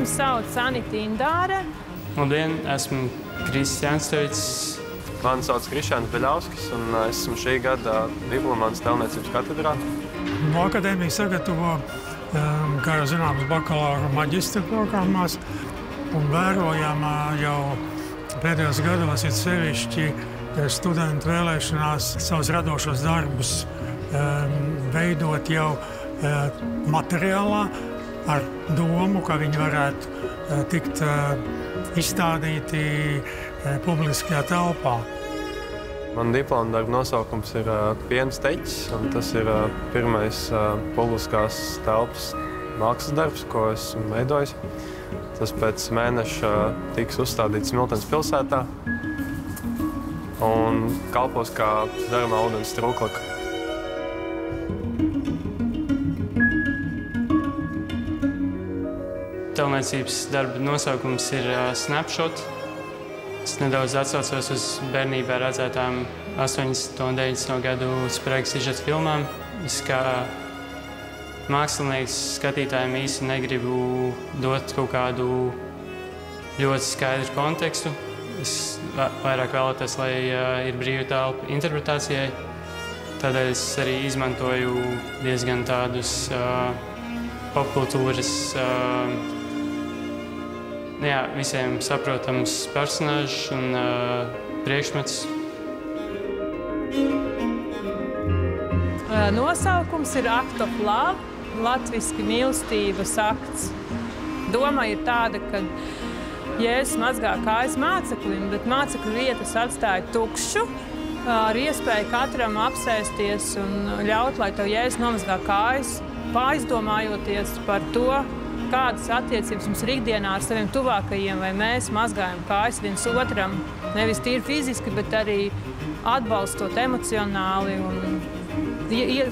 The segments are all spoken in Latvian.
Mani sauc Anita Indāre. Labdien, esmu Kristis Janstevics. Mani sauc Krišjāns Beļauskis, un esmu šī gada diplomāts Tēlniecības katedrā. Akadēmija sagatavo, kā jau zināms, bakalaura maģistra programmās, un vērojam jau pēdējos gados ir sevišķi studentu vēlēšanās savus radošos darbus veidot jau materiālā ar domu, ka viņi varētu tikt izstādīti publiskajā telpā. Man diploma darba nosaukums ir Piena steķis, un tas ir pirmais publiskās telpas mākslas darbs, ko esmu veidojis. Tas pēc mēneša tiks uzstādīts Smiltenes pilsētā un kalpos kā dzeramā ūdens trūklaka. Tēlniecības darba nosaukums ir Snapshot. Es nedaudz atsaucos uz bērnībā redzētām 80. un 90. gadu spraigas sižeta filmām. Es kā mākslinieks skatītājiem īsti negribu dot kaut kādu ļoti skaidru kontekstu. Es vairāk vēlētos, lai ir brīva telpa interpretācijai. Tādēļ es arī izmantoju diezgan tādus popkultūras, visiem saprotams personāžus un priekšmetus. Nosaukums ir Act of Love, latviski mīlestības akts. Doma ir tāda, ka Jēzus mazgā kājas māceklim, bet mācekļu vietas atstāja tukšu, ar iespēju katram apsēsties un ļaut, lai tev Jēzus nomazgā kājas, pārizdomājoties par to, kādas attiecības mums ir ikdienā ar saviem tuvākajiem, vai mēs mazgājam kājas viens otram, nevis tīri fiziski, bet arī atbalstot emocionāli un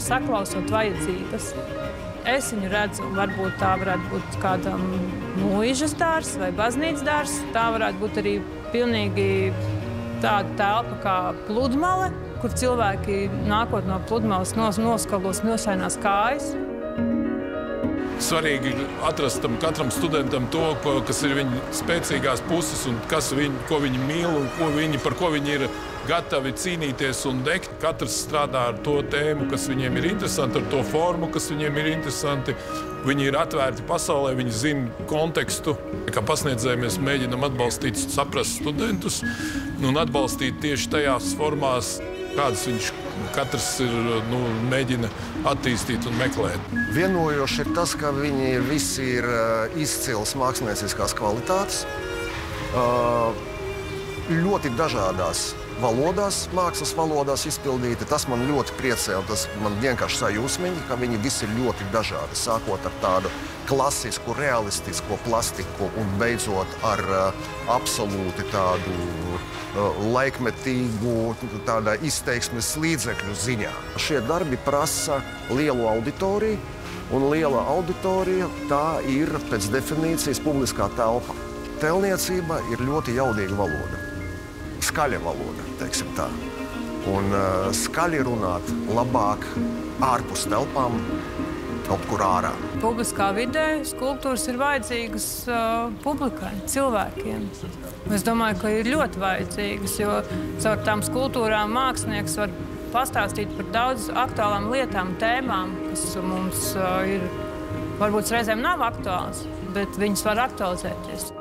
saklausot vajadzības. Es viņu redzu, varbūt tā varētu būt kādam mūžas dārs vai baznīcas dārs. Tā varētu būt arī pilnīgi tāda telpa kā pludmale, kur cilvēki nākot no pludmales noskalos milšainās kājas. Svarīgi atrast katram studentam to, kas ir viņa spēcīgās puses un ko viņi mīl un par ko viņi ir gatavi cīnīties un degt. Katrs strādā ar to tēmu, kas viņiem ir interesanti, ar to formu, kas viņiem ir interesanti. Viņi ir atvērti pasaulē, viņi zina kontekstu. Kā pasniedzēji mēs mēģinam atbalstīt, saprast studentus un atbalstīt tieši tajās formās, kādas viņš katrs mēģina attīstīt un meklēt. Vienojoši ir tas, ka viņi visi ir izcils mākslinieckās kvalitātes, ļoti dažādās valodās, mākslas valodās izpildīti. Tas man ļoti priecē, un tas man vienkārši sajūsmiņi, ka viņi visi ir ļoti dažādi, sākot ar tādu klasisku, realistisko plastiku un beidzot ar absolūti tādu laikmetīgu izteiksmes līdzekļu ziņā. Šie darbi prasa lielu auditoriju, un liela auditorija tā ir pēc definīcijas publiskā telpa. Tēlniecība ir ļoti jaudīga valoda. Skaļa valoda, teiksim tā. Un skaļi runāt labāk ārpus telpām, kaut kur ārā. Publiskā vidē skulptūras ir vajadzīgas publikai, cilvēkiem. Es domāju, ka ir ļoti vajadzīgas, jo caur tām skulptūrām mākslinieks var pastāstīt par daudz aktuālām lietām, tēmām, kas mums ir, varbūt reizēm nav aktuāls, bet viņas var aktualizēties.